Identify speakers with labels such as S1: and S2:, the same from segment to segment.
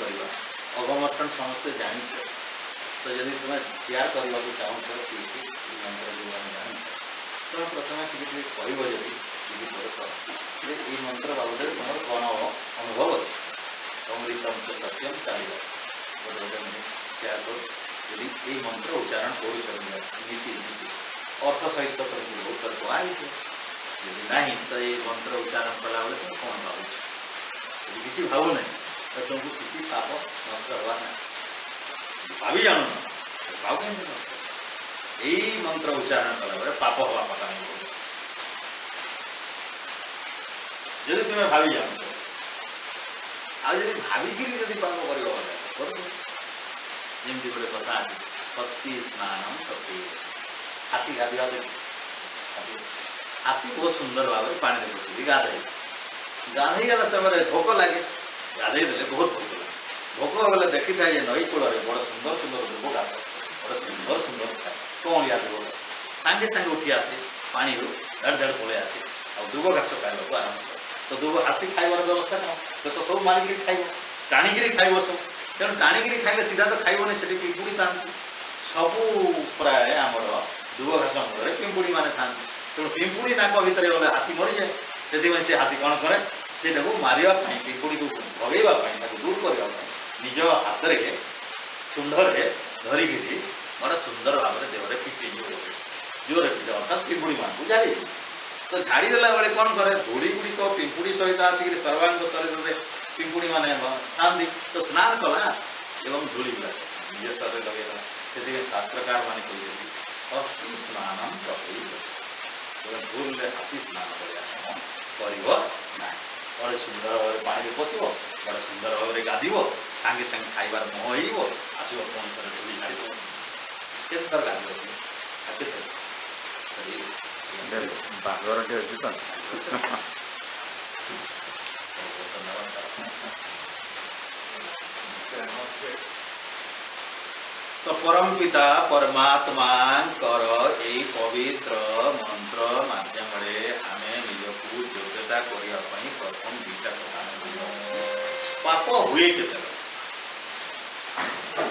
S1: करवा अवमर्टन समस्ते जान तो जब तुम सेयार करने को चाहूँ मंत्र जो जान तुम प्रथम किसी कह जब ये मंत्र बाबद तुम कौन अनुभव अच्छे अमृतम च सत्यम चलो गोटे गोटे सेयार कर यदि ये मंत्र उच्चारण कर नीति नीति अर्थ सहित तुमको बहुत कर कहुई यदि ना तो ये मंत्र उच्चारण कला बेले तुम कौन भावुच यदि किसी भाव ना तो तुमको किसी पाप नष्ट हवा ना भावी जान भाव कहीं नष्ट यही मंत्र उच्चारण कला बेले पाप हवा पता नहीं जदि तुम्हें भावी जान आज भाविकी जब पाप कर जमी गोटे कथा हस्ती स्नानम कपी हाथी गाधोवा हाथी बहुत सुंदर भाव में पानी पकड़ी गाधे गाधे गला समय भोक लगे गाधे देले बहुत भोक लगे भोक बेले देखी था नई कूल बड़ सुंदर सुंदर दुब घास बड़ सुंदर सुंदर कौलिया दुब सांगे सांगे उठी आसे पानी धड़ धड़ पलि आसे आ दुब घास खाइबा आरंभ कर तो दुब हाथी खाइबार व्यवस्था न तो सब मारिक खाइब टाणिकी खाइब सब तेणु टाणिकी खाइले सीधा तो खाइबनी से पिंपुड़ी था सबू प्राय आमर दुब घास मूल पिंपुड़ी मैंने था तेणु पिंपुड़ी नाक भितर गले हाथी मरी जाए से हाथी कौन करे से मारे पिंपुड़ी को भगेवाई दूर करने निज हाथ में कुंडे धरिकी बड़ा सुंदर भाव में देहरे पिटे जोरे पिटे अर्थात पिंपुड़ी मान को झाड़ी तो झाड़ी देला बेले कौन करे धूली गुड़िक पिंपुड़ी सहित आसिक सर्वांग शरीर में पिंपुड़ी मैंने था तो स्नान कला एवं धूली गुड़ा निज शरीर लगेगा से शास्त्रकार मान कहते हस्ती स्नान कपी भूल हाथी स्नान बड़े सुंदर भाव में पानी में पशो बड़े सुंदर भाव में गाधव सांगे सांगे खाइबार मोह हो आसो पुणी थे धूली झाड़ी केत थर गाधव
S2: बागर अच्छी तो
S1: तो परम पिता परमात्मा कर यही पवित्र मंत्र माध्यम आम निजक योग्यता करने प्रथम दुईटा कथा पाप हुए के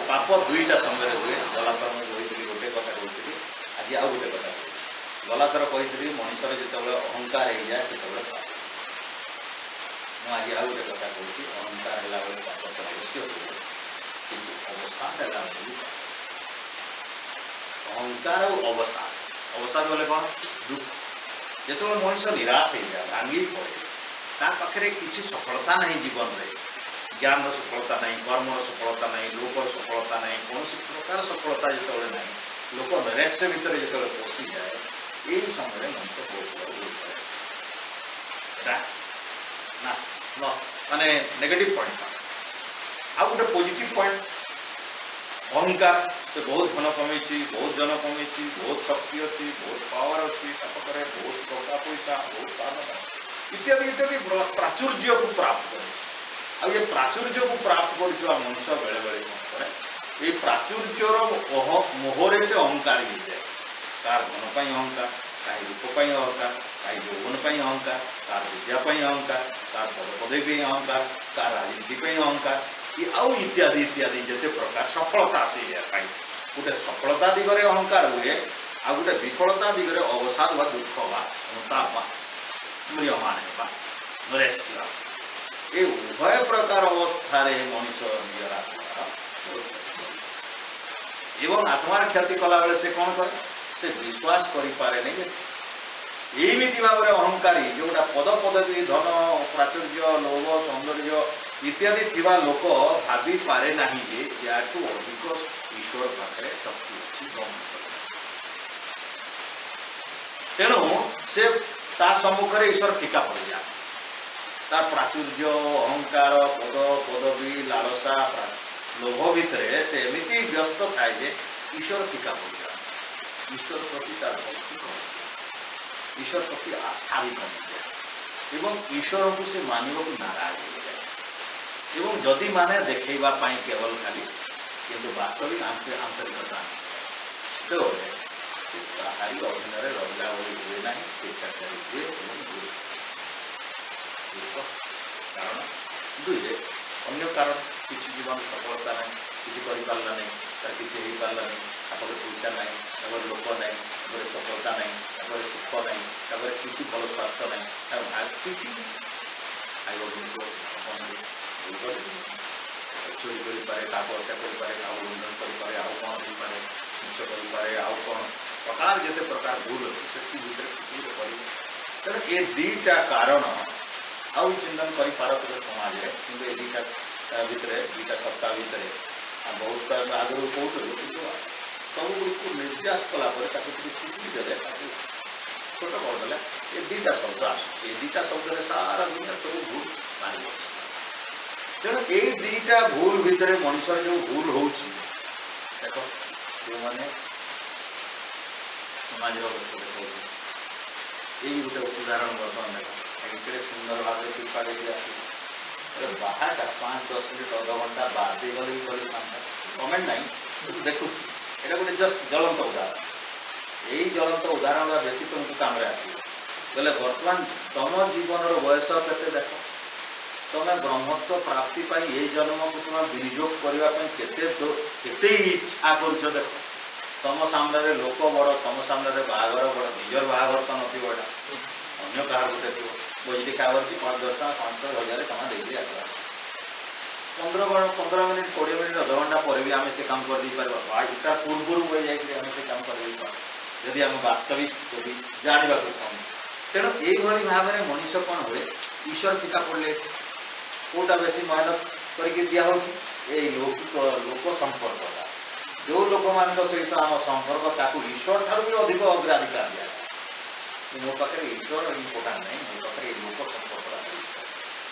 S1: पाप दुईटा समय हुए गलाथर मुझे गोटे कथा कहती आज आउ गोटे कथा गलाथर कही मनुष्य जो अहंकार हो जाए से पाप आज आउ गोटे कथा कहती अहंकार है पाप तो अवश्य हुए कि अवसान है अहंकार और अवसाद अवसाद बोले कौन दुख जो मनुष्य निराश हो जाए भांगी पड़े ताखे किसी सफलता नहीं जीवन में ज्ञान सफलता नहीं कर्म सफलता नहीं लोक सफलता नहीं कौन प्रकार सफलता जो ना लोक नैराश्य भितर जो पशि जाए यही समय मनुष्य बहुत माने नेगेटिव पॉइंट आ गोटे पॉजिटिव पॉइंट अहंकार से बहुत धन कमे बहुत जन कमे बहुत शक्ति अच्छी बहुत पावर अच्छी पाखे बहुत टका पैसा बहुत साधन इत्यादि इत्यादि प्राचुर्य को प्राप्त करे ये प्राचुर्य को प्राप्त कर मनुष्य बेले बेले कौन करे ये प्राचुर्यर मोहरे से अहंकार हो जाए कार धन पर अहंकार कहीं रूप अहंकार कहीं यौवन अहंकार कार विद्या अहंकार कार पदपदवी अहंकार कार राजनीति अहंकार कि आउ इत्यादि इत्यादि जिते प्रकार सफलता आसी जाए गोटे सफलता दिगरे अहंकार हुए आ गोटे विफलता दिगरे अवसाद व दुख वा अनुताप म्रियमान होगा नैराश्य आसे ये उभय प्रकार अवस्था मनुष्य निजर आत्मार एवं आत्मार क्षति कला बेले से कौन करे से विश्वास करें एमती भाव में अहंकारी जोटा पद पदवी धन प्राचुर्य लोभ सौंदर्य इत्यादि थिबा लोक भावी पारे नहीं जे याठू अधिक ईश्वर पाखे शक्ति अच्छी तेणु से ता सम्मुख में ईश्वर फीका पड़ जाए तार प्राचुर्य अहंकार पद पदवी लालसा लोभ भितर से एमती व्यस्त थाए जे ईश्वर फीका पड़ जाए ईश्वर प्रति तार भक्ति कम ईश्वर प्रति आस्था भी कम जाए एवं ईश्वर को से मानव को नाराज हो जाए एवं जदि माने देखा केवल खाली किंतु वास्तविक आंतरिकता तो ताहारी अधीन रहा हुए ना स्वेच्छाचारी हुए कारण दुईरे अन्य कारण किसी जीवन सफलता नहीं किसी करपारा नहीं तार किसी हो पारा नहीं तापर पैसा नहीं तापर लोक नहीं तापर सफलता नहीं तापर सुख नहीं तापर किसी भल स्वास्थ्य नहीं किसी खाइबा चोरी करे हत्या करे लंघन करे आउ कौन हो पाए मिछ करे आउ कौन प्रकार जिते प्रकार भूल अच्छे से किसी तेणु ये दीटा कारण आउ चिंतन कर पारत समाज में कि ये दीटा भितर दीटा सप्ताह भितर बहुत आगु कहूँ कि सब गुड़ निर्यास कलापर चिपुड़ी छोट करदे ये दीटा शब्द आस दीटा शब्द सारा दुनिया सब भूल बाहर तेणु ये दीटा भूल भितर मनुष्य जो भूल हो देख जो मैंने समाज अवस्था देखा ये गोटे उदाहरण बर्तमान देख ये सुंदर भाव टिपा देखिए आस बाहरटा 5-10 मिनट अध घंटा बाद गले भी चल था कमेंट ना देखुँ यहाँ गोटे जस्ट ज्वलंत उदाहरण यही ज्वलंत उदाहरण बेसी तुमको काम आसो बर्तमान तुम जीवन बयस के देख तुम्हें ब्रह्मत्व प्राप्ति ये जन्म को तुम विनियोग करते इच्छा कर देख तुम सामने लोक बड़ तुम सामने बाहागर बड़ निजर बाहागर तो नथिबो अन्य कहार गोटे थी बजटी खावर 5-10 टका 5-6 हजार टका आसवा 15 मिनिट 20 मिनिट अध घंटा पर भी आम से काम कर दे पार इटा पूर्व हो जाए आम से काम कर जदि आम वास्तविक जदि जानवा चाहूँ तेणु यही भाव में मनीष कौन हुए ईश्वर टीका पड़े कौटा बेसी मेहनत करके दिया लौकिक लोक संपर्क जो लोक मान सहित आम संपर्क ताकू ईश्वर ठार भी अधिक अग्राधिकार दिया मो पाखे ईश्वर इम्पोर्टाट नहीं मो पाखे लोक संपर्क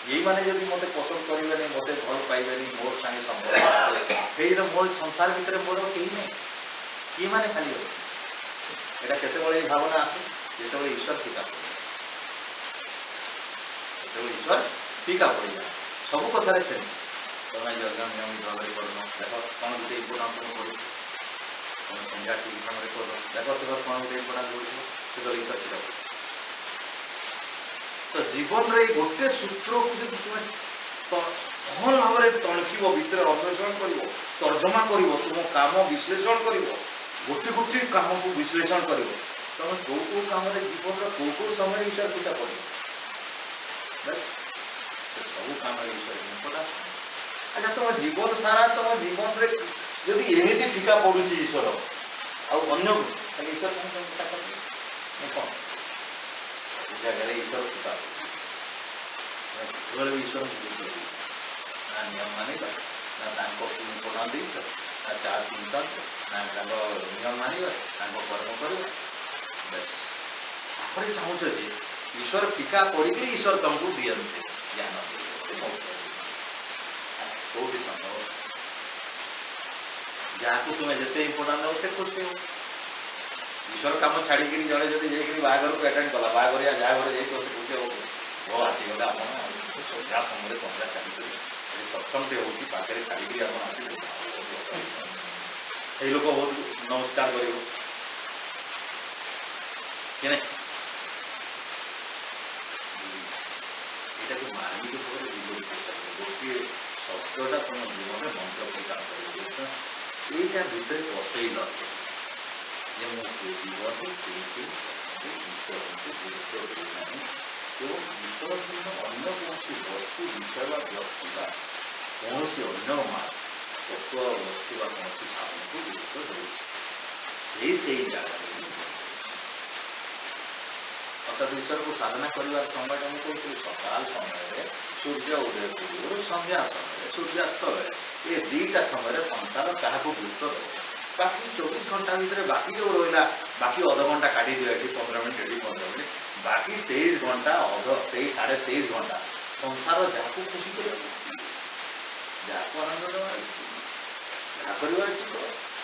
S1: यही मैंने जब मत पसंद करेंगे मत भल पाइबे मोर सागे संपर्क मोर संसार भितर मोर कहीं नहीं किए मैंने खाली अच्छे यहाँ के भावना आसे जो ईश्वर टीका पड़े ईश्वर टीका पड़ जाए सब कथार से तुम यज्ञ नियमित भाव में करना देख कौन गोटे इम्पोर्टाट तुम पड़ो तुम संध्या ठीक भाव में कर देख तुम कौन गोटे इम्पोर्टाट पड़ो ईश्वर टीका पड़े तो जीवन रे गोटे सूत्र को जब तुम भल भाव में तणखिब भितर अन्वेषण कर तर्जमा कर तुम काम विश्लेषण कर गोटे गोटे काम को विश्लेषण कर तुम कौ कम जीवन कौ समय ईश्वर टीका पड़े बस सब काम ईश्वर अच्छा तुम जीवन सारा तुम जीवन रे यदि एमती टीका पड़ू ईश्वर अन्य ईश्वर टीका कौन जगह ईश्वर टीका ईश्वर ना नियम मानवा ना प्रणाम दी ना चार चिंतन ना नियम मानवा कर्म कर बस चाहूँ ईश्वर टीका पड़ी ईश्वर तुमको दिखते ज्ञान कौटी संभव जहाँ को तुम्हें जिते इम्पोर्टाट हो से खुश हो ईश्वर कम छाड़ी जड़े जब जाकर बाहर को एटेंड कला बाहर जहाँ घर जाइए खुशी हो आसीगले आप संध्या समय संध्या चली सत्संग हो पाखे छाड़ी आप आसले ये लोक बहुत नमस्कार कर मार्मिक भाव गोटे शब्दटा तुम जीवन में मंत्र पर काम कर यहाँ भितर बसैल जे मुझे जीवन ईश्वर को गुरुत्व देना एवं ईश्वर अन्य कौन वस्तु विषय व्यक्ति कौन अन्य मार्ग तत्व वस्तु कौन साधन को गुरुत्व दे जगह अर्थात ईश्वर को साधना करने समय मुझे सकाल समय सूर्य उदय पूर्व संध्या समय सूर्यास्त बेले ये दीटा समय संसार क्या गुरुत्व दे बाकी 24 घंटा भितर बाकी जो रहा बाकी अध घंटा काटी दिए 15 मिनट 15 मिनट बाकी 23 घंटा 23-23.5 घंटा संसार जहाँ खुशी कर जहाँ आनंद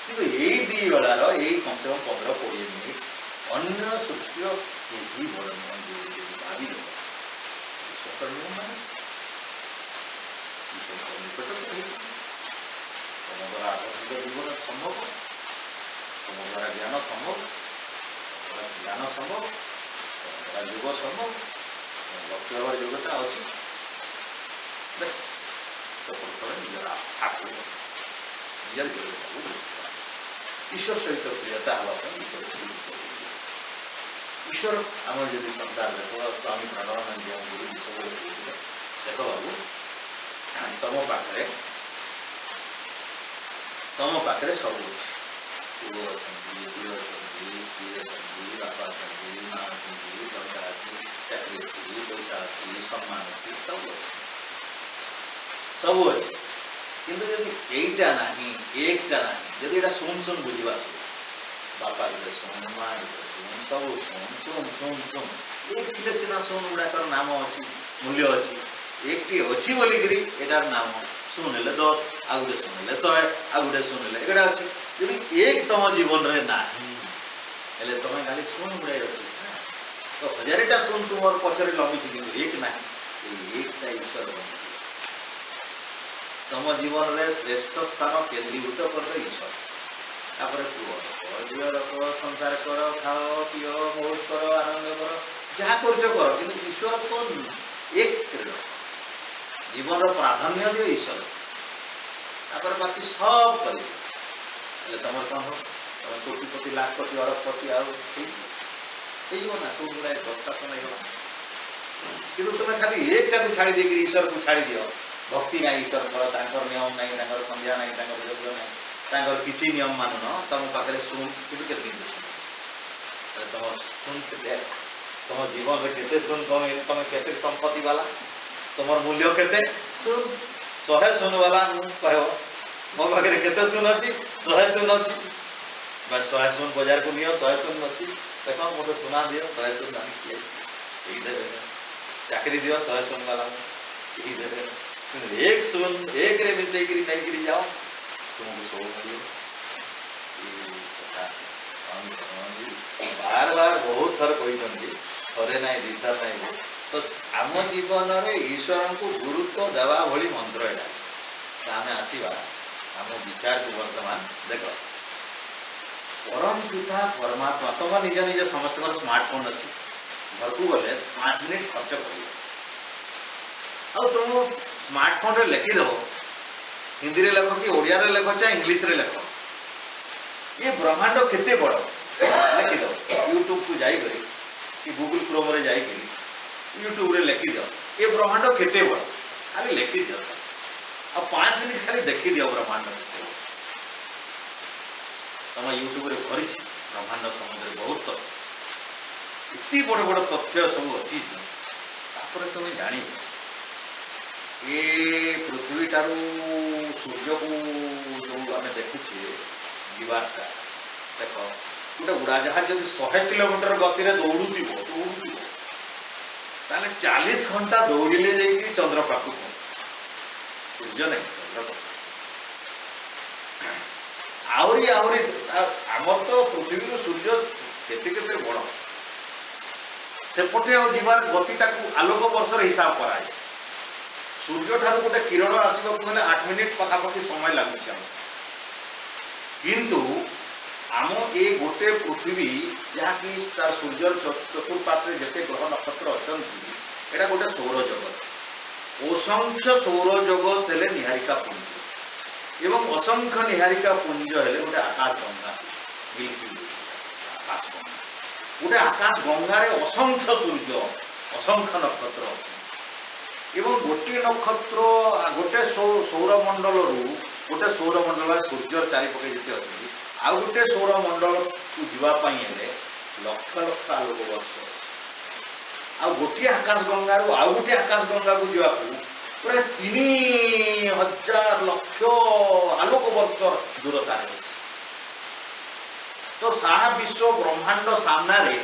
S1: कि यही दी बेलार यही कम से कम 15-20 मिनिट अन्य सृष्टि यही बड़ नियम भावी ईश्वर नियम मान ईश्वर निकट तुम द्वारा आध्यात्मिक जीवन संभव तुम द्वारा ज्ञान संभव ज्ञान संभव तुम द्वारा योग संभव लक्ष्य योग्यता अच्छी बस तो प्रथम निजर आस्था को निजर योग्यता को ईश्वर सहित प्रियता हाँपी ईश्वर ईश्वर आम जब संसार देख स्वामी प्रणवानंद गुरु सब देख बाबू तुम पाखे सब अच्छे पुओ अच्छा झी अच्छा स्त्री अच्छी बापा अच्छा माँ अच्छी पैसा अच्छी चाकरी अच्छी पैसा अच्छी सम्मान अच्छी सब अच्छे किंतु यदि एटा ना एकटा ना जदि एटा सुन सुन बुझा सब बापा गए सुन माँ गए सुन सब सुन सुन सुन सुन एक थे सीना सुन गुड़ाक नाम अच्छी मूल्य अच्छी एकटी अच्छी बोलिकी एटार नाम सुन हेले 10 आउ गोटे सुन हेले 100 आउ गोटे सुन हेले एगुड़ा अच्छे यदि एक तुम जीवन रे ना तुम खाली सुन गुड़ाई अच्छी तो 1000टा सुन तुम पचर लंबी कि एक ना एकटा ईश्वर बन तुम जीवन रे श्रेष्ठ स्थान केन्द्रीभूत कर ईश्वर तापर पुओ झील रख संसार कर खाओ पिओ मौज कर आनंद कर जहाँ कर कि ईश्वर को एक जीवन प्राधान्य दियो ईश्वर तापर बाकी सब कर तुम कौन हो तुम कोटिपति लाखपति अरबपति ना सब गुड़ा 10टा सुन कि तुम खाली एकटा को छाड़ी देकर ईश्वर को छाड़ी दियो भक्ति ना ईश्वर कर नियम ना संध्या ना यज्ञ ना किसी नियम मानुन तुम पाखे शुण कि तुम शुण तुम जीवन में केते शुण तुम केते संपत्ति वाला तुम मूल्य केते शुण 100 शुण वाला कह मो पाखे केते शुण अच्छी 100 शुण अच्छी बस 100 शुण बाजार को नियो 100 शुण अच्छी देख मत सुना दियो 100 शुण आनिक देवे चाकरी दियो 100 शुण वाला देवे एक शुण एक रे मिसेक नहीं जाओ तुमको सब मिले बार बार बहुत थर कहते थे ना 2 थर ना तो आम जीवन में ईश्वर को गुरुत्व देवा भली मंत्र यहाँ आम आसवा आम विचार को वर्तमान देख परम पिता परमात्मा तुम निज निज समस्त स्मार्टफोन अच्छी घर को गले 5 मिनिट खर्च कर तुम स्मार्टफोन रे लिखिदेव हिंदी रे लेख कि ओडिया रे लेख चाहे इंग्लिश रे लेख ये ब्रह्मांड केते बड़ लिखिद यूट्यूब को जाई करी कि गूगल क्रोम रे जाई करी यूट्यूब रे लिखि दियो ये ब्रह्मांड केते बड़ खाली लिखि दियो अब 5 मिनिट खाली देखि दियो ब्रह्मांड केते तुम यूट्यूब रे भरी ब्रह्मांड संबंध बहुत इतनी बड़ बड़ तथ्य सब अच्छी तुम जान ये पृथ्वी ठारू सूर्य को जो आम देखुचे जीवारटा देख गोटे उड़ाजाहाज जब 100 किलोमीटर गति दौड़ू ताले 40 घंटा दौड़िले जाइए चंद्र पाखु सूर्य नहीं चंद्र आहरी आहरी आमर तो पृथ्वी सूर्य केते केते बड़ सेपटे जीवार गतिटा आलोक वर्ष हिसाब कराए सूर्य ठारू गोटे किरण आसवाक 8 मिनिट पखापाखि समय लगुच किंतु आम ए गोटे पृथ्वी जहाँकि तार सूर्य चतुर्पार्श्वे जिते ग्रह नक्षत्र अच्छा यहाँ गोटे सौर जगत असंख्य सौर जगत हेले निहारिका पुंज एवं असंख्य निहारिका पुंज हेले गोटे आकाश गंगा आकाश गंगा गोटे आकाश गंगार असंख्य सूर्य असंख्य नक्षत्र अच्छा एवं गोटे नक्षत्र गोटे सौरमंडल गोटे सौरमंडल सूर्य चारिपटे जिते अच्छे आउ गोटे सौरमंडल को जावाई लक्ष लक्ष आलोक वर्ष आ गोटे आकाश गंगार आउ गोटे आकाश गंगा को जा प्राय 3000 लक्ष आलोक वर्ष दूरता तो सारा विश्व ब्रह्मांड सामने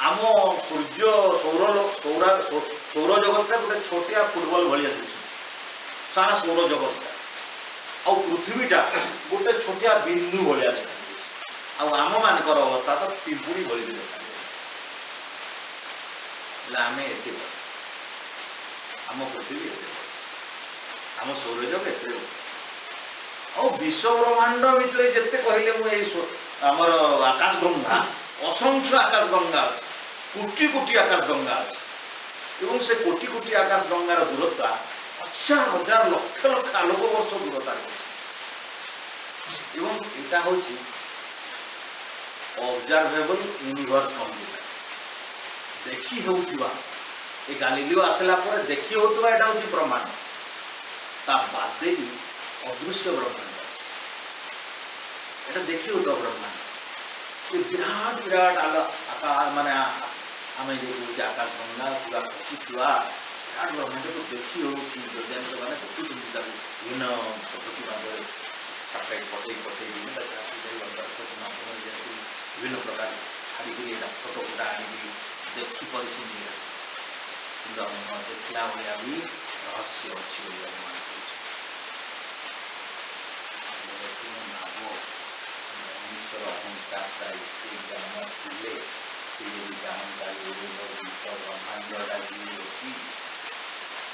S1: आम सूर्य सौर जगत गोटे छोटिया फुटबॉल भाया दिशुच सारा सौर जगत आ पृथ्वीटा गोटे छोटिया बिंदु भाया देखा आम मानकर अवस्था तो पिंपुड़ी भली भी देखा आम एते आम पृथ्वी एते आम सौरजगत एते आ विश्व ब्रह्मांड भितर जिते कहले मुझे आमर आकाश गंगा असंख्य आकाश गंगा कोटि कोटि आकाश गंगा एवं से कोटि कोटि आकाश गंगार दूरता हजार हजार लक्ष लक्ष आलोक वर्ष दूरता एवं यहाँ हूँ ऑब्जर्वेबल यूनिवर्स कहते देखी होउथिबा ए गालीलियो आसला पर देखी होउथिबा एटा होची ब्रह्मांड ता बादे भी अदृश्य ब्रह्मांड एटा देखी होतो ब्रह्मांड ये विराट विराट आकाश माने आमे जो आकाश गंगा पूरा खचिथुआ विराट ब्रह्मांड को देखी होउची वैज्ञानिक माने देखि चिंता विभिन्न पद्धति माने सैटेलाइट पटे विभिन्न प्रकार छाड़ी फोटो फुटा आनी देखी पार्टी देखला भाया भी रहस्य अच्छी अनुमान मनुष्य अहंकार ब्रह्मांडा जी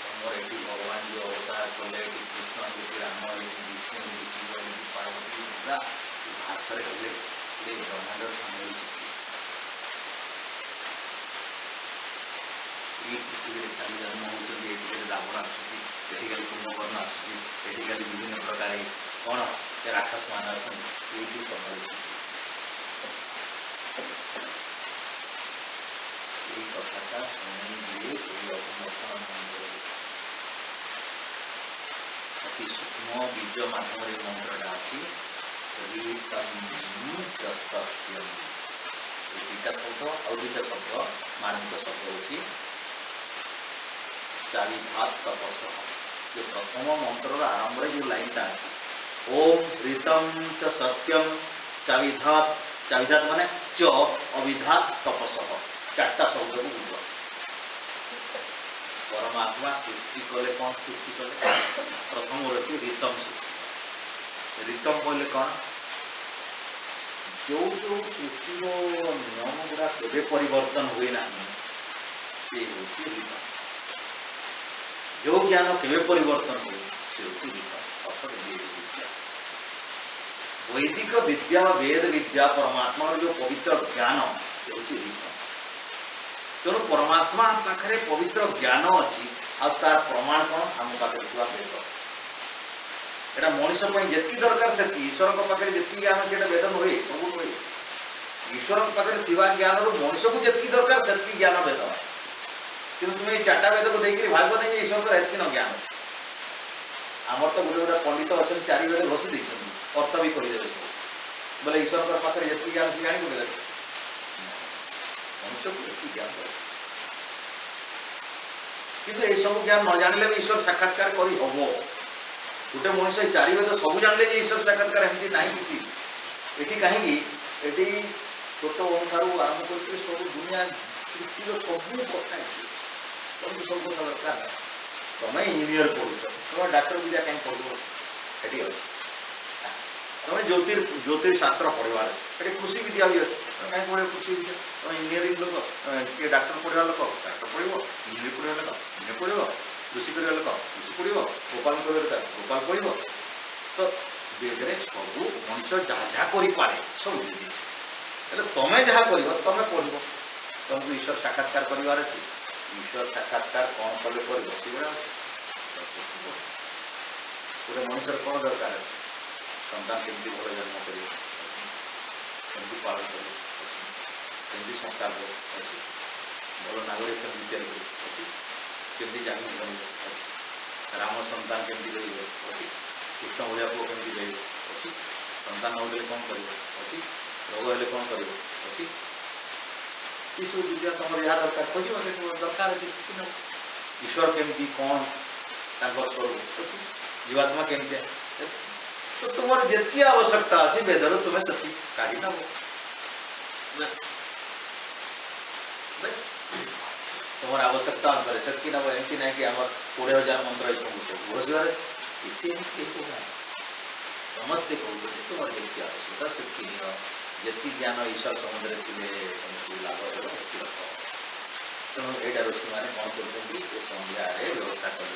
S1: तुमर ये भगवान जो अवतार कले कृष्ण राम विष्णु शिव पार्वती भारत में ब्रह्मांड सामने पृथ्वी खाली जन्म होती रावण आसुची कुंभकर्ण आसुची विभिन्न प्रकार कौन राक्षस मान अच्छी कथाटा शुणी अति सूक्ष्म बीज मध्यम मंत्रटा अच्छी सत्यम दुटा शब्द और दुटा शब्द मार्मिक शब्द होची चारिधात तपस जो प्रथम मंत्र आरंभ जो लाइन अच्छी ओम ऋतम च सत्यम चाविधात चाविधात माने च अविधात तपस चार्टा शब्द को बुझ परमात्मा सृष्टि कले कौन सृष्टि कले प्रथम रही ऋतम सृष्टि ऋतम कहले कौन जो जो सृष्टि नियम गुड़ा केवे परिवर्तन हुए ना से होती ऋतम जो ज्ञान केवे परिवर्तन हुए से होती ऋतम अर्थात विद्या वैदिक विद्या वेद विद्या परमात्मा जो पवित्र ज्ञान से होती ऋतम तेणु परमात्मा पाखे पवित्र ज्ञान अच्छी आर प्रमाण कौन आम पाखे वेद एटा मनीष जी दरकार से ईश्वर पाखे जी ज्ञान अच्छे वेद नुहे सब नुहे ईश्वर पाखे ज्ञान मनीष को जी दरकार से ज्ञान वेद कि तुम्हें चार्टा वेद को देखिए भाव नहीं ईश्वर को एतकी न ज्ञान अच्छे आमर तो गोटे गोटे पंडित अच्छे चारि वेद घोषी देखते अर्थ भी कहीदे सब बोले ईश्वर पाखे जी ज्ञान सी जाणी बोले मनुष्य को एतकी ज्ञान किंतु ये सब ज्ञान न जानिले भी ईश्वर साक्षात्कार करी हम गोटे मनुष्य चारि वेद सब जानले जे ईश्वर साक्षात्कार एमती ना कि ये कहीं छोट अनुसार आरंभ कर सब दुनिया सृष्टि सब कथा तुमको सब दरकार तुम इंजीनियर पढ़ुच तुम डाक्टर विद्या कहीं पढ़ ये अच्छे तुम ज्योतिर्शास्त्र पढ़वार अच्छे कृषि विद्या भी अच्छे कहीं पढ़े कृषि विद्या तुम इंजीनियरिंग लोक किए डाक्टर पढ़ा लोक डाक्टर पढ़ इंजीनियर पढ़ा लोक इंजीनियर पढ़ कृषि कर लोक कृषि पढ़ गोपाल कर गोपाल पढ़ तो वेदरे सब मनुष्य जहाँ जहाँ करे सब दे तुम्हें जहाँ कर तुम पढ़ तुमको ईश्वर साक्षात्कार करार अच्छे ईश्वर साक्षात्कार कौन कले कर गोटे मनुष्य कौन दरकार अच्छे सन्तान केमती भल जन्म कर पालन कर संस्कार अच्छी भल नागरिक केमती केमती जानी अच्छी राम सन्तान केमती अच्छी कृष्ण भाया पुओ केमती अच्छी सन्तान नौले कौन कर अच्छी रोग हेल्ले कौन कर अच्छी ये सब विद्या तुम यहाँ दरकार खोज दरकार अच्छे ईश्वर केमती कौन स्वरूप अच्छी जीवात्मा केमती तो तुम्हार जितकी आवश्यकता अच्छी वेदर तुम्हें सती काढ़ी ना बस बस तुम्हार आवश्यकता अनुसार सत्की ना एमती ना कि आम 20,000 मंत्र घोषार किसी समस्ते कहते तुम्हार जितकी आवश्यकता सत्की जितकी ज्ञान ईश्वर समुद्र तुमको लाभ हो रख तेणु यहाँ ऋषि मैंने कौन कर संध्यार व्यवस्था कर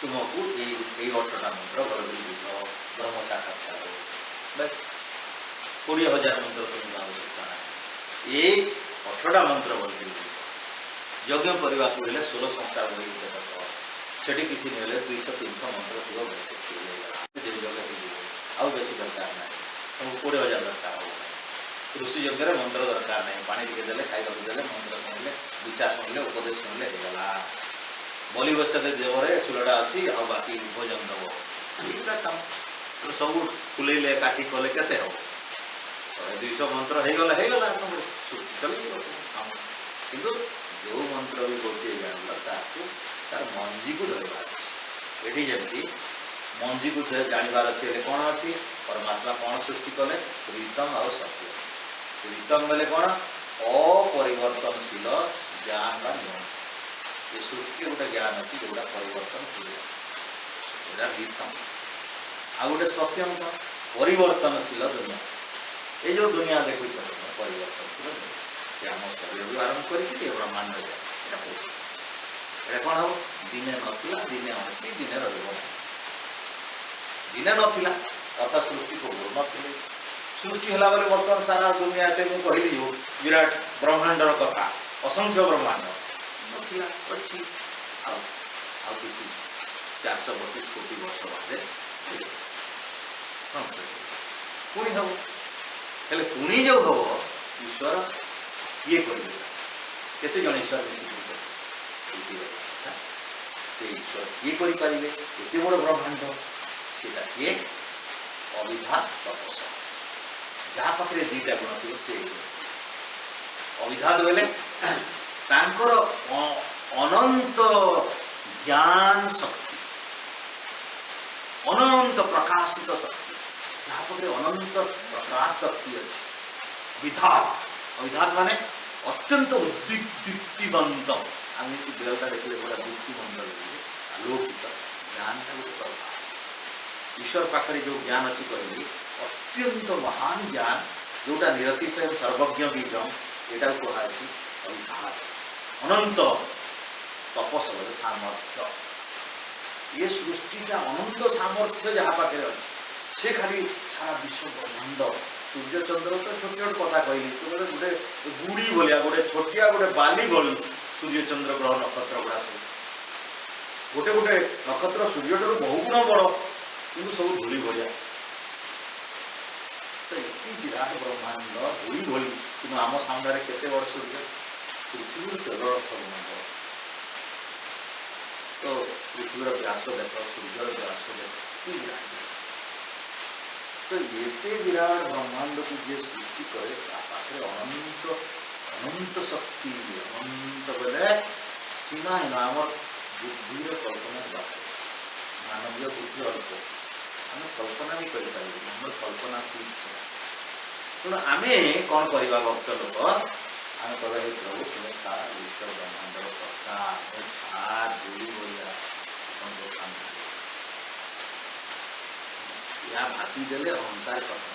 S1: तुमको ये 8टा मंत्र घर बुझ ब्रह्म साक्षात्कार बस 20,000 मंत्र तुमको आवश्यकता ना एक 8टा मंत्र बोल यज्ञ करने को 16 संस्कार बोली सेठी किसी नहीं 200-300 मंत्र थी बेस आउ बेस दरकार ना तुमको 20,000 दरकार हो ऋषि यज्ञ मंत्र दरकार नहीं पानी टिके देले खाइबा देले मंत्र शुणिले विचार शुणिले उपदेश शुणिले होगला बलि बसते देवरे चूलाटा अच्छी आ बाकी भोजन दब यहीटा काम तो सब फुलेले काटी कले केते हो 200 मंत्र ହେଇଗଲା तुम सृष्टि चली काम किंतु जो मंत्र भी गोटे जानला ताकू तार मंजी को धरबार अछि एठी जेंति मंजी को जानबार अछि कौन अछि परमात्मा कौन सृष्टि कले प्रीतम और सत्य प्रीतम बोले कौन अपरिवर्तनशील ज्ञान का नियम ये सृष्टि गोटे ज्ञान अच्छी जोटा परिवर्तन हुए प्रीतम आ गोटे सत्यम कौन परिवर्तनशील दुनिया ये जो दुनिया देखु परिवर्तनशील दुनिया आम शरीर आरंभ करके ब्रह्मांड जाए कौन हम दिने नाला दिने अच्छी दिने दिने नाला तथा सृष्टि पूर्व नी सृष्टि होला बेले बर्तमान सारा दुनिया मुझे कहली जो विराट ब्रह्मांडर कथा असंख्य ब्रह्मांड नाला अच्छी किसी 432 कोटी वर्ष बाद पुणी हम हेले पुणी जो हम ईश्वर ये करते जन ईश्वर मिसिक से ईश्वर ये करें एत बड़ ब्रह्मांड से किए अविधा तपस जहाँ पाखे दीटा गुण थी से अविधात बोले अनंत ज्ञान शक्ति अनंत प्रकाशित शक्ति जहाँ पाखे अनंत प्रकाश शक्ति अच्छी विधात अविधात माने अत्यंत दीप्तिमंत आम देवता देखिए बड़ा दीप्तिमंत आलोकित ज्ञान का गोटे प्रकाश ईश्वर पाखे जो ज्ञान अच्छी कहली अत्यंत महान ज्ञान जोटा निरतिशय सर्वज्ञ बीज यहाँ कहुच्छी अविधात अनंत तपस सामर्थ्य ये सृष्टिटा अनंत सामर्थ्य जहाँ पाखे अच्छी से खाली सारा विश्व ब्रह्मांड सूर्य चंद्र तो छोट छोट कथा कहली तो गोटे गुड़ी भाया गोटे छोटिया गोटे बाली भली सूर्य चंद्र ग्रह नक्षत्र गुड़ा सब गोटे गोटे नक्षत्र सूर्य ठार बहु गुण बड़ कि सब धूली भाया तो ये विराट ब्रह्मांड धूली भली कि आम सामने केते बड़ सूर्य पृथ्वी केवल ब्रह्मांड तो पृथ्वीर व्यास देख सूर्यर व्यास देख कि विराट तो ये विराट ब्रह्मांड को जे सृष्टि करे पाखे अनंत अनंत शक्ति अनंत बोले सीमाहीन आम बुद्धि कल्पना मानवीय बुद्धि अल्प आम कल्पना भी करें कल्पना तेणु आम कौन करवा भक्त लोक आम कह प्रभु तुम्हें सारा विश्व ब्रह्मांडर कथा छार धूली भैया या भाती देले अहंकार कथा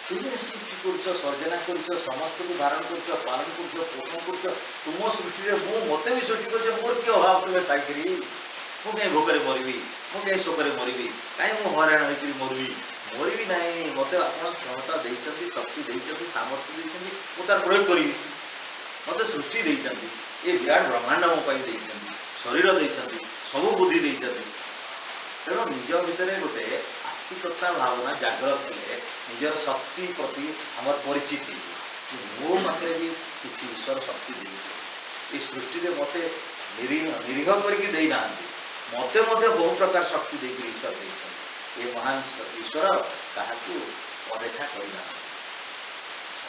S1: तुम्हें सृष्टि कर सर्जना कर समस्त को धारण कर पालन कर पोषण कर तुम सृष्टि में मत भी सृष्टि कर मोर किए अभाव तुम्हें खाई मुझे भोक मरबी मुझे शोक मरबी कहीं हराण होकर मरबी मरबी ना मत आप क्षमता देते शक्ति देते सामर्थ्य देते मुझे प्रयोग करी मत सृष्टि देते ये विराट ब्रह्मांड मोदी शरीर देते सब बुद्धि देते तेणु निज भितर गोटे आस्तिकता भावना जागृत है निजर शक्ति प्रति आम परिचित मो पाखे भी किसी ईश्वर शक्ति देते ये सृष्टि में मत निरीह करके देना मत बहु प्रकार शक्ति देकर ईश्वर देते ये महान ईश्वर क्या अदेखा करना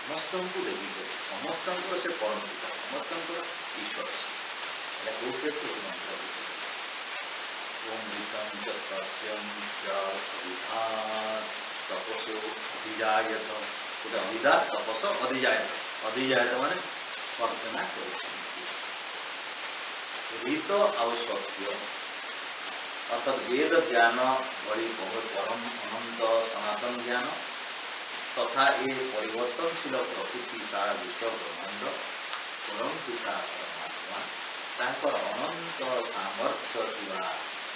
S1: समस्त को देखिए समस्त से परम पिता समस्त ईश्वर से कौटे मंत्र ओम सत्यम तपसो अधिजायत गोटे अभिधात तपस अधिजायत अधिजायत माने सर्जना कर आउ सत्य अर्थात वेद ज्ञान भली परम अनंत सनातन ज्ञान तथा ये परिवर्तनशील प्रकृति सारा विश्व ब्रह्मांड परम पिता परमात्मा तांकर अनंत सामर्थ्य थिबा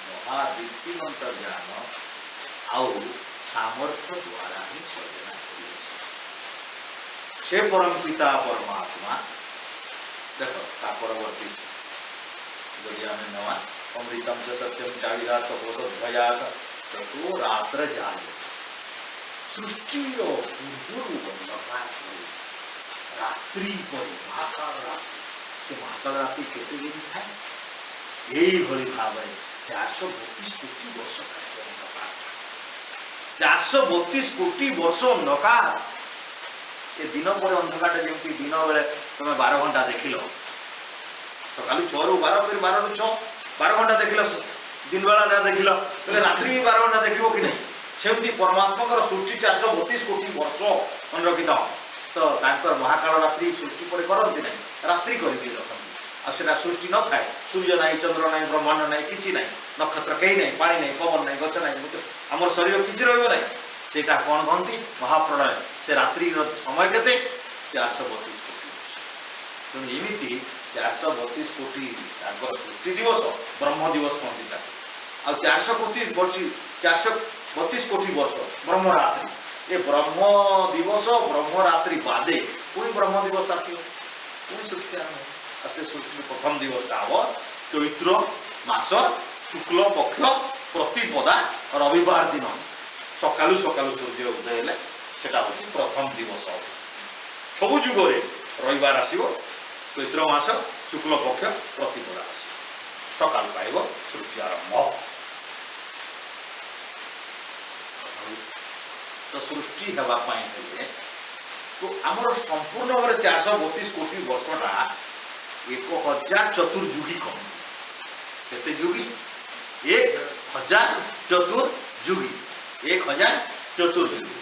S1: महादीप्तिमंत ज्ञान आउ सामर्थ्य द्वारा ही सर्जना से परम पिता परमात्मा देख ता परवर्ती जदि आम नवा अमृतम च सत्यम चाविरात तपोसध्वयात तो रात्र जाल सृष्टि रात्रि पर महाकाल रात्रि से महाकाल रात्रि केते दिन थाए यही भली भाव 432 कोटी वर्ष थाए से अंधकार 432 कोटी वर्ष अंधकार ए दिन पर अंधकार जमी दिन बेले तुम 12 घंटा देखिल सकाल 6 ରୁ 12 फिर 12 ରୁ 6 12 घंटा देखिल दिन बेला देखिल रात्रि भी 12 घंटा देखियो कि नहीं सेमती परमात्मा सृष्टि 432 कोटी वर्ष मन रखी तो महाकाल रात्रि सृष्टि पर करती ना रात्रि कर रखती आ सृष्टि न थाए सूर्य ना चंद्र ना ब्रह्मांड ना कि ना नक्षत्र कहीं ना पानी ना पवन ना गच ना आम शरीर किसी रहा सेटा कौन कहती महाप्रलय से रात्रि समय के 432 कोटी वर्ष तेणु एमती 432 कोटी सृष्टि दिवस ब्रह्म दिवस कहती आ 432 कोटी वर्ष ब्रह्मरात्रि ये ब्रह्म दिवस ब्रह्मरात्रि बादे पुणी ब्रह्म दिवस आसो पुणी सृष्टि आरंभ से सृष्टि प्रथम दिवस हम चैत्र मास शुक्ल पक्ष प्रतिपदा रविवार दिन सकालू सकालू सूर्य उदय है सेटा हूँ प्रथम दिवस सबु जुगरे रविवार आसो चैत्र मास शुक्ल पक्ष प्रतिपदा आस सकाल पाइब सृष्टि आरंभ तो सृष्टि हेल्ले तो आमर संपूर्ण भाव 432 कोटी वर्षटा 1000 चतुर्युगी कम केते युगी 1000 चतुर्युगी 1000 चतुर्युगी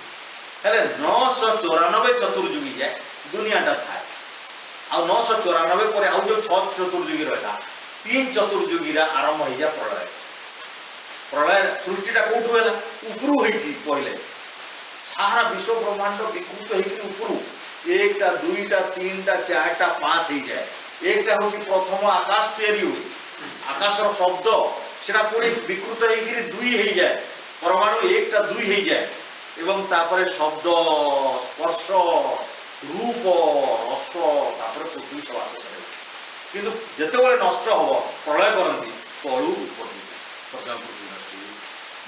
S1: हेले 994 चतुर्युगी जाए दुनियाटा थाए आ 994 पर आउ जो 6 चतुर्युगी रहा 3 चतुर्युगी आरंभ हो जाए प्रलय प्रलय सृष्टिटा कौटू है उपरू पहले सारा विश्व ब्रह्मांड विकृत होकर एकटा दुईटा तीनटा चारटा पांच हो जाए एकटा हूँ प्रथम आकाश तैयारी हुए आकाशर शब्द से पुणी विकृत होकर दुई हो जाए परमाणु एकटा दुई हो जाए एवं तापर शब्द स्पर्श रूप रस तापर पृथ्वी सब आशेष किंतु जिते नष्ट हम प्रलय करती तलू ऊपर प्रथम पृथ्वी नष्ट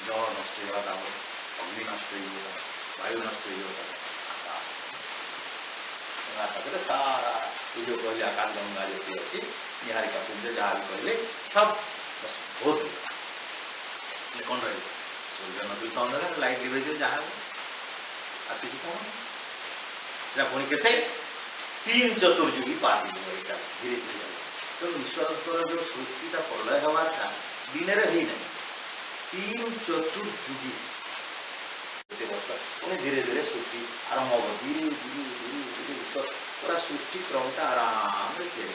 S1: जल नष्ट होगा अग्नि नष्ट होगा वायु नष्ट हो सारा ये जो कहले आकाश गंगा जो अच्छी निहारिका पुंज जहाँ भी कहले सब बस बहुत कौन रहे सूर्य नदी तो अंदर लाइट लिभे जहाँ आ किसी कौन पुणी के 3 चतुर्युगी पार हो धीरे धीरे तो ईश्वर जो सृष्टिटा प्रलय हवार था दिन ही ना 3 चतुर्युगी पुणी धीरे धीरे सृष्टि आरंभ हो धीरे धीरे धीरे धीरे ईश्वर पूरा सृष्टि क्रमटा आराम से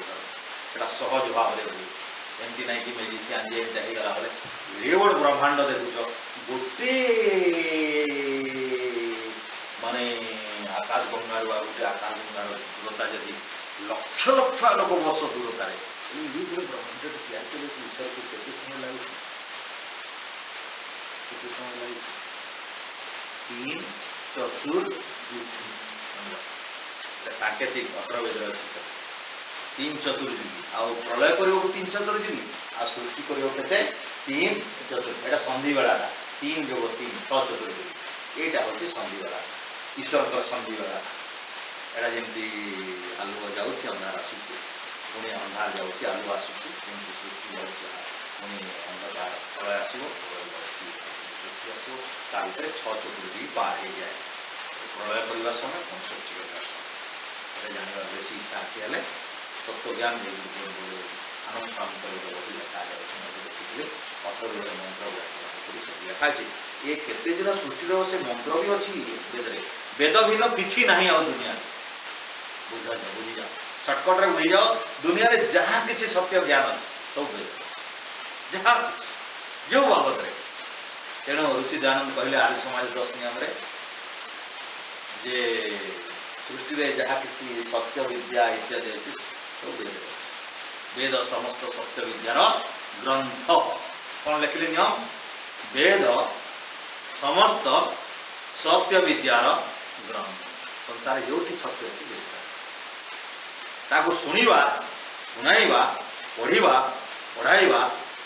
S1: सहज भाव में हुए एमती ना कि मेजिशियान जे गला बेले एवं ब्रह्मांड देखुच गोटे माने आकाश गंगार गोटे आकाश गंगार दूरता जदि लक्ष लक्ष आलोक वर्ष दूरतार ब्रह्मांड तैयार कले ईश्वर को केते समय लगे 3 चतुर्युगी सांकेतिक अथर्ववेद अच्छी 3 चतुर्युगी आ प्रलय कर 3 चतुर्युगी आ सृष्टि कर 3 चतुर्युगी संधि बेला 3 + 3 6 चतुर्युगी यहाँ हूँ संधि बेला ईश्वर संधि बेला एटा जमी आलुआ जाऊँगी अंधार आसूसी पुणी अंधार जाऊँगी आलुआ आसूसी जमी सृष्टि जाऊँगी पुणी अंधकार प्रलय आसो सृष्टि आसो ता भर 6 चतुर्युगी पार हो जाए प्रलय करने समय कौन सृष्टि करने समय जानवर बेसी इच्छा अच्छी तत्व ज्ञान आनंद स्वामी बही लिखा देखिए अथर्ववेद मंत्र सब लिखा ये केते दिन सृष्टि से मंत्र भी अच्छी वेद वेद भिन्न किसी ना आ दुनिया बुझ बुझी जाओ सर्टकट बुझी जाओ दुनिया जहाँ किसी सत्य ज्ञान अच्छे सब वेद जहाँ जो बाबद तेणु ऋषि दयानंद कहले आर्य समाज 10 नियम जे सृष्टि में जहाँ किसी सत्य विद्या इत्यादि अच्छी सब वेद वेद समस्त सत्य विद्यार ग्रंथ कौन लिखिले नियम वेद समस्त सत्य विद्यार ग्रंथ संसार जो सत्य अच्छी ताको शुणा शुणाइबा पढ़ा पढ़ाइबा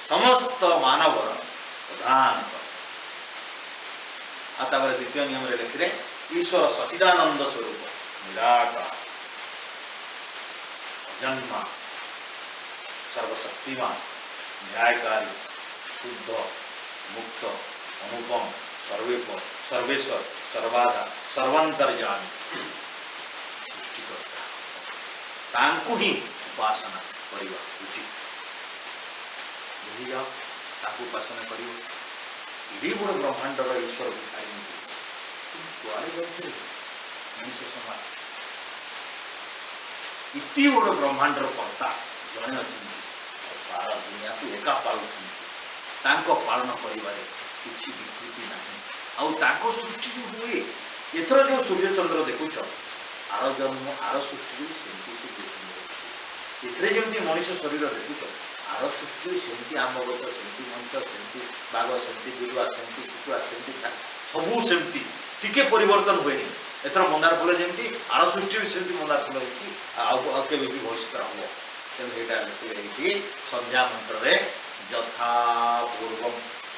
S1: समस्त मानवर प्रधान आतापर द्वितीय नियम लिखिले ईश्वर सचिदानंद स्वरूप निराकार अजन्मा सर्वशक्तिमान न्यायकारी शुद्ध मुक्त अनुपम सर्वेश्वर सर्वाधार सर्वांतर्यामी सृष्टिकर्ता तांकु ही उपासना करवा उचित बुझी जाओ तांकु उपासना कर इडी बड़ ब्रह्मांडर ईश्वर को छाड़ी कुआड़े जाते मनुष्य समाज इति बड़ ब्रह्मांडर कर्ता जड़े अच्छा सारा दुनिया को एका पालुं पालन कर किसी विकृति ना सृष्टि जो हुए एथर जो सूर्य चंद्र देखुच आर जन्म आर सृष्टि सेमती सूर्य चंद्र जमी मनुष्य शरीर देखुच आर सृष्टि सेमती आम गच सेमती मनुष्य सेमती बाघ सेमती बिलुआ सेमती कुकुड़ा सेमती सबू सेमती टिके परिवर्तन हुए एथर मंदार फूल जमी आर सृष्टि भी सेमती मंदार फूल होके भी भविष्य हम तेणु ये संध्या मंत्र यथा पूर्व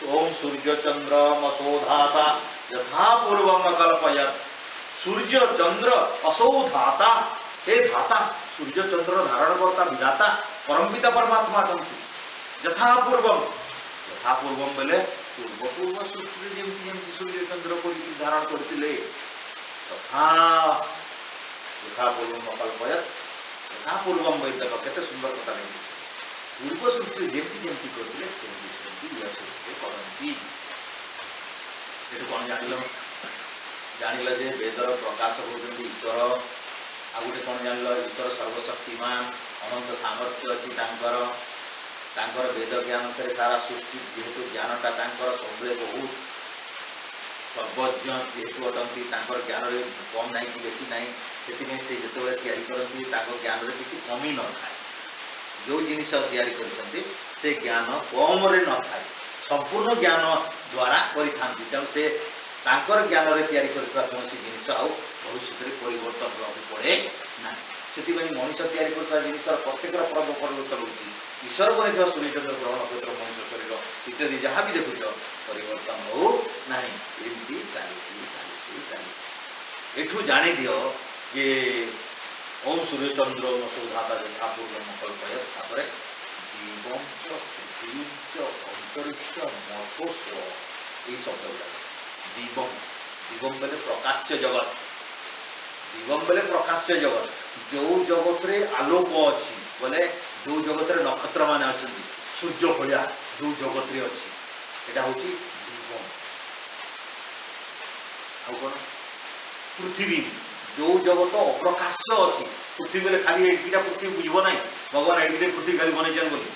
S1: ओम सूर्य चंद्र मसोधाता यथा पूर्व अकल्पयत सूर्य चंद्र असौ धाता हे धाता सूर्य चंद्र धारण करता विधाता परमपिता परमात्मा यथा पूर्व बेले पूर्व पूर्व सृष्टि जमी सूर्य चंद्र को धारण करते तथा यथा पूर्व अकल्पयत यथा पूर्व वैद्यक केते सुंदर कथा लिखी पूर्व सृष्टि जमी जमी करते सृष्टि करती कौन जान जे वेदर प्रकाश होती ईश्वर आ गए कौन जान ईश्वर सर्वशक्तिमान अनंत सामर्थ्य अच्छी वेद ज्ञान से सारा सृष्टि जेहेतु ज्ञानटा सब बहुत सर्वज्ञ जेहेतु अटंती ज्ञान कम ना कि बेसी ना से जो करती ज्ञान किसी कमी न था जो जिनिस से ज्ञान कम न था संपूर्ण ज्ञान द्वारा तेणु से ज्ञान कौन जिनिस भविष्य में परिवर्तन होगा पड़े ना से मनुष्य या जिनिस प्रत्येक पर्व परिवर्तन होती ईश्वर को सूर्यचंद्र ग्रहण क्षेत्र मनुष्य शरीर इत्यादि जहाँ भी देखुच परिवर्तन हो ना एमती चलू जानी दियो ये ओम सूर्यचंद्र मसोधाता यथा पूर्व कल्पयत दिवंच पृथ्वीच अंतरिक्ष मथोस्व यही शब्द गुड़ा दिवम दिवम बेले प्रकाश्य जगत दिवम बेले प्रकाश्य जगत जो जगत रे आलोक अच्छी बोले जो जगत रे नक्षत्र मान अच्छा सूर्य भलिया जो जगत रे अच्छी एटा होची दिवम आउ कौन पृथ्वी जो जगत अप्रकाश्य अच्छी पृथ्वी खाली एटा पृथ्वी बुझब ना भगवान एटे पृथ्वी खाली बनई बोली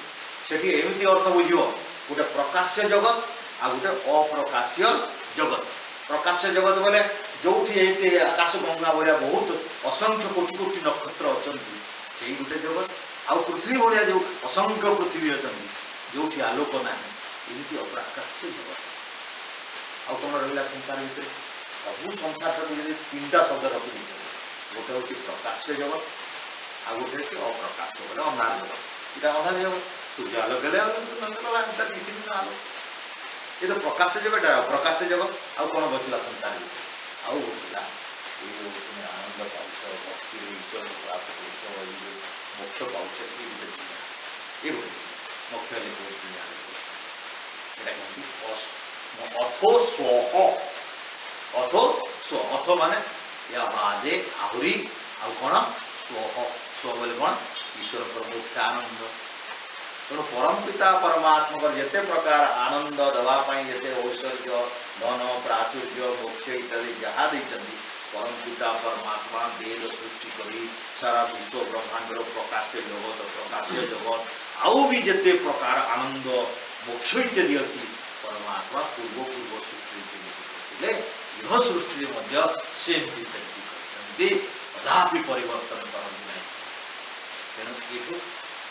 S1: सेठी एमती अर्थ बुझ गोटे प्रकाश्य जगत आ गोटे अप्रकाश्य जगत प्रकाश्य जगत बोले जो आकाश गंगा भाया बहुत असंख्य कोटि कोटि नक्षत्र अच्छा से गोटे जगत आउ पृथ्वी भाया जो असंख्य पृथ्वी अच्छा जो आलोक ना एमती अप्रकाश्य जगत आउ कौन रहा संसार भितर सबू संसार तीनटा शब्द रखी गोटे हूँ प्रकाश्य जगत आ गोटे हूँ अप्रकाश्य बोले अंधार जगत यहाँ अंधार जगत सूर्य आलोक हेल्ला किसी भी आलोक ये तो प्रकाश्य जगत अप्रकाश्य जगत आउ कौन बचला संसार भितर आउ बचला ये जो तुम आनंद पाच भक्ति ईश्वर प्राप्त कर मोक्ष पाच ये मोक्ष दुनिया अथो स्व अथो स्व अथ माने या बादे आहुरी आउ कौन स्व स्व बोले कौन ईश्वर मुख्य आनंद तेणु परम पिता परमात्मा जिते प्रकार आनंद देवाई जिते ऐश्वर्य धन प्राचुर्य मोक्ष इत्यादि जहाँ देती परम पिता परमात्मा वेद सृष्टि करी सारा विश्व ब्रह्मांडर प्रकाश्य जगत आउ भी जिते प्रकार आनंद मोक्ष इत्यादि अच्छी परमात्मा पूर्व पूर्व सृष्टि यह सृष्टि सेमती सेमती कदापि परिवर्तन करती ना तेणु ये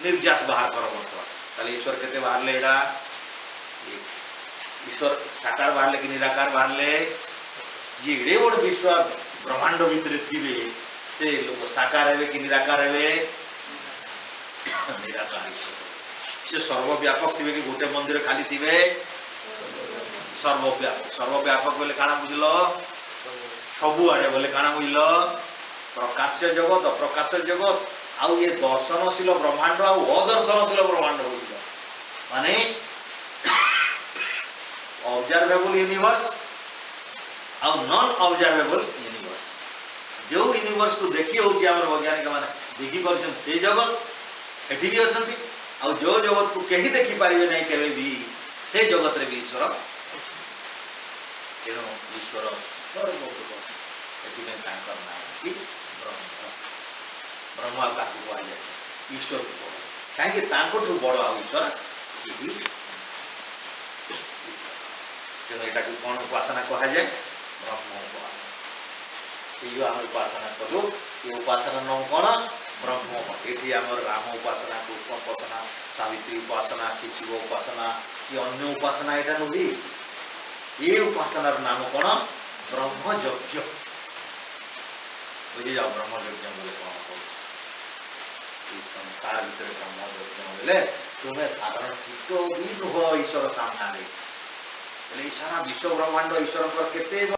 S1: निर्जास बाहर कर बर्तमान ईश्वर के बाहर ईश्वर साकार बाहर कि निराकार बाहर ये एड़े बड़ विश्व ब्रह्मांड भितर थे से लोग साकार है कि निराकार है निराकार ईश्वर से सर्वव्यापक थे कि गोटे मंदिर खाली थे सर्वव्यापक बोले काना बुझल सबुआड़े बोले काना बुझल प्रकाश्य जगत अप्रकाश्य जगत आउ ये दर्शनशील ब्रह्मांड आउ अदर्शनशील ब्रह्मांड बुझल माने ऑब्जर्वेबल यूनिवर्स आउ नॉन ऑब्जर्वेबल यूनिवर्स जो यूनिवर्स को देखी होची हमर वैज्ञानिक माने देखि परछन से जगत एठी भी अछंती आउ जो जगत को कहीं देखि पारिबे नहीं केबे भी से जगत रे भी ईश्वर अछि तेनो ईश्वर सर्वव्यापक एठी में तांकर नाम अछि ब्रह्म ब्रह्म का को आ जाय ईश्वर को काहे कि तांको ठु बड़ आ ईश्वर केही तेनो एटा को कोन उपासना कहा जाय ब्रह्म उपासना ये आम उपासना करूँ ये उपासना नाम कौन ब्रह्म ये आम राम उपासना कृष्ण उपासना सावित्री उपासना कि शिव उपासना कि अन्य उपासना यहाँ नुहे ये उपासनार नाम कौन ब्रह्म यज्ञ बुझी जाओ ब्रह्म यज्ञ बोले कौन कौन संसार भीतर ब्रह्म यज्ञ बोले तुम्हें साधारण कीट भी नुह ईश्वर सामने सारा विश्व ब्रह्मांड ईश्वर केते